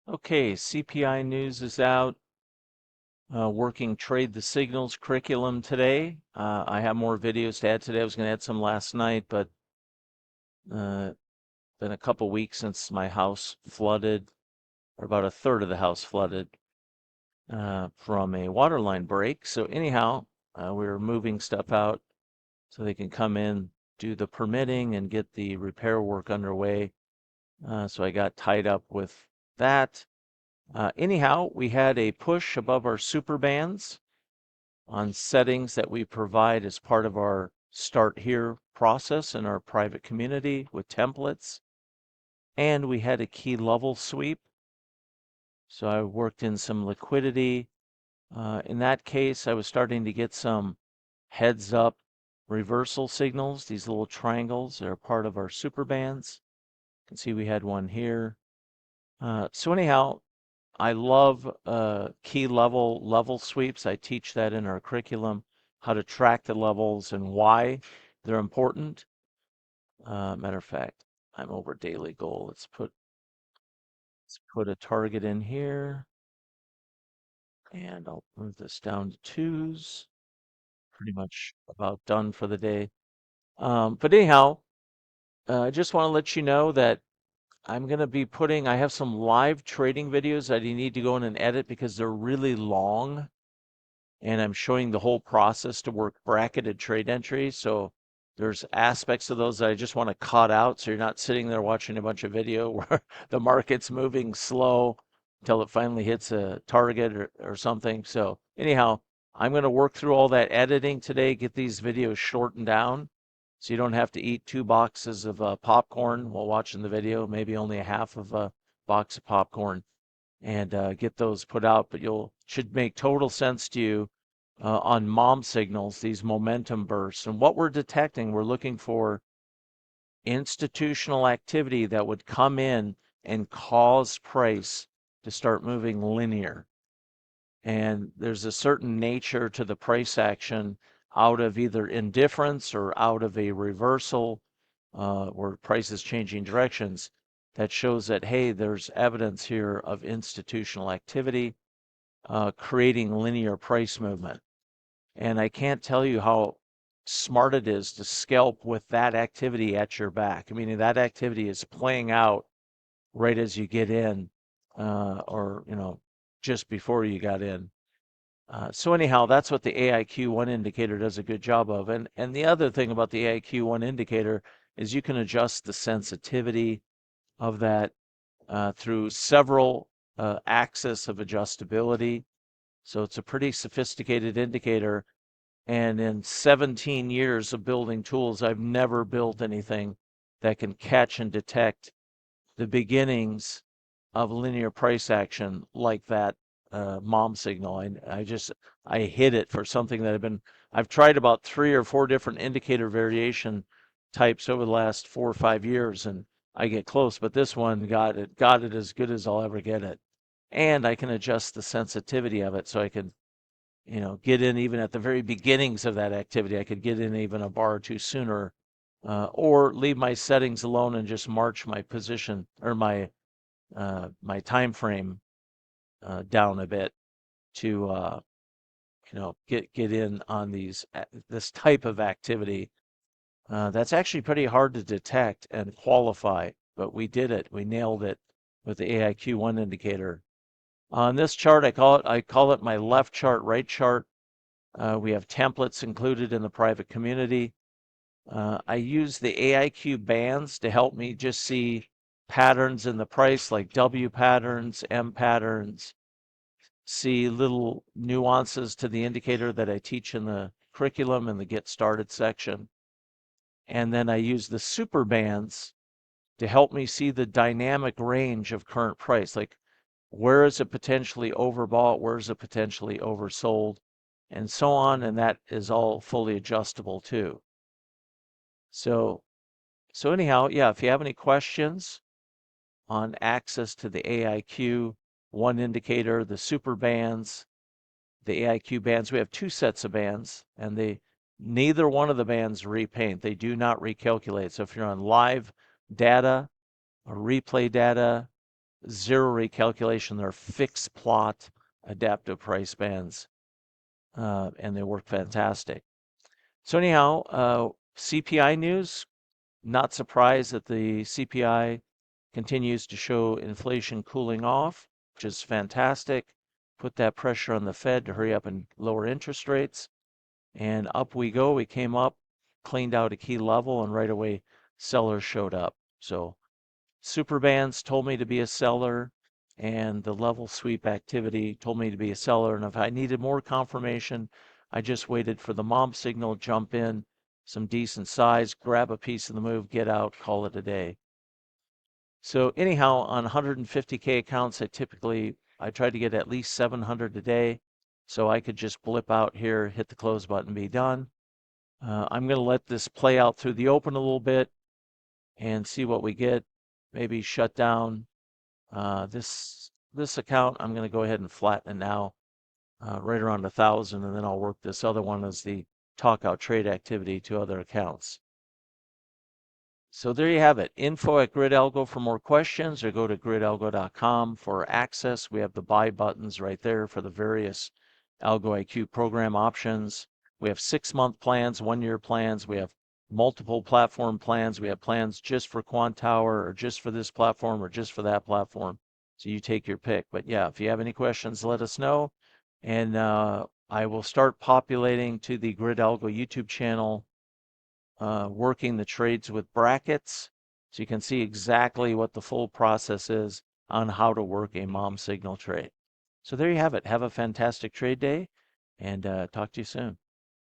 Okay, CPI news is out. Working Trade the Signals curriculum today. I have more videos to add today. I was going to add some last night, but been a couple weeks since my house flooded, or about a third of the house flooded from a water line break. So anyhow, we're moving stuff out so they can come in, do the permitting, and get the repair work underway. So I got tied up with that. Anyhow, we had a push above our super bands on settings that we provide as part of our Start Here process in our private community with templates. And we had a key level sweep. So I worked in some liquidity. In that case, I was starting to get some heads up reversal signals, these little triangles that are part of our super bands. You can see we had one here. So anyhow, I love key level sweeps. I teach that in our curriculum, how to track the levels and why they're important. Matter of fact, I'm over daily goal. Let's put a target in here, and I'll move this down to twos. Pretty much about done for the day. But anyhow, I just want to let you know that I'm going to be I have some live trading videos that you need to go in and edit because they're really long. And I'm showing the whole process to work bracketed trade entries. So there's aspects of those that I just want to cut out so you're not sitting there watching a bunch of video where the market's moving slow until it finally hits a target or something. So anyhow, I'm going to work through all that editing today, get these videos shortened down so you don't have to eat 2 boxes of popcorn while watching the video, maybe only a half of a box of popcorn, and get those put out. But you'll should make total sense to you on mom signals, these momentum bursts. And what we're detecting, we're looking for institutional activity that would come in and cause price to start moving linear. And there's a certain nature to the price action out of either indifference or out of a reversal where price is changing directions that shows that, hey, there's evidence here of institutional activity creating linear price movement. And I can't tell you how smart it is to scalp with that activity at your back. I mean, that activity is playing out right as you get in, or just before you got in. So anyhow, that's what the AIQ1 indicator does a good job of. And the other thing about the AIQ1 indicator is you can adjust the sensitivity of that through several axes of adjustability. So it's a pretty sophisticated indicator. And in 17 years of building tools, I've never built anything that can catch and detect the beginnings of linear price action like that mom signal. I hit it for something that I've tried about 3 or 4 different indicator variation types over the last 4 or 5 years, and I get close, but this one got it as good as I'll ever get it. And I can adjust the sensitivity of it so I can get in even at the very beginnings of that activity. I could get in even a bar or two sooner, or leave my settings alone and just march my position or my time frame down a bit to get in on this type of activity. That's actually pretty hard to detect and qualify, but we did it. We nailed it with the AIQ1 indicator. On this chart, I call it my left chart, right chart. We have templates included in the private community. I use the AIQ bands to help me just see patterns in the price like W patterns, M patterns, see little nuances to the indicator that I teach in the curriculum in the Get Started section. And then I use the super bands to help me see the dynamic range of current price. Like, where is it potentially overbought? Where is it potentially oversold? And so on. And that is all fully adjustable too. So, so anyhow, yeah, if you have any questions on access to the AIQ1 indicator, the super bands, the AIQ bands, we have 2 sets of bands, and neither one of the bands repaint. They do not recalculate. So if you're on live data or replay data, zero recalculation. They're fixed plot adaptive price bands, and they work fantastic. So anyhow, CPI news, not surprised that the CPI continues to show inflation cooling off, which is fantastic. Put that pressure on the Fed to hurry up and lower interest rates. And up we go. We came up, cleaned out a key level, and right away sellers showed up. So super bands told me to be a seller, and the level sweep activity told me to be a seller. And if I needed more confirmation, I just waited for the mom signal, jump in, some decent size, grab a piece of the move, get out, call it a day. So anyhow, on 150K accounts, I try to get at least 700 a day. So I could just blip out here, hit the close button, be done. I'm going to let this play out through the open a little bit and see what we get. Maybe shut down this account. I'm going to go ahead and flatten it now, right around 1,000, and then I'll work this other one as the talk out trade activity to other accounts. So there you have it. Info at GridAlgo for more questions, or go to gridalgo.com for access. We have the buy buttons right there for the various Algo IQ program options. We have 6-month plans, 1-year plans. We have multiple platform plans. We have plans just for Quant Tower, or just for this platform, or just for that platform. So you take your pick. But yeah, if you have any questions, let us know. And I will start populating to the GridAlgo YouTube channel, working the trades with brackets, so you can see exactly what the full process is on how to work a mom signal trade. So there you have it. Have a fantastic trade day, and talk to you soon.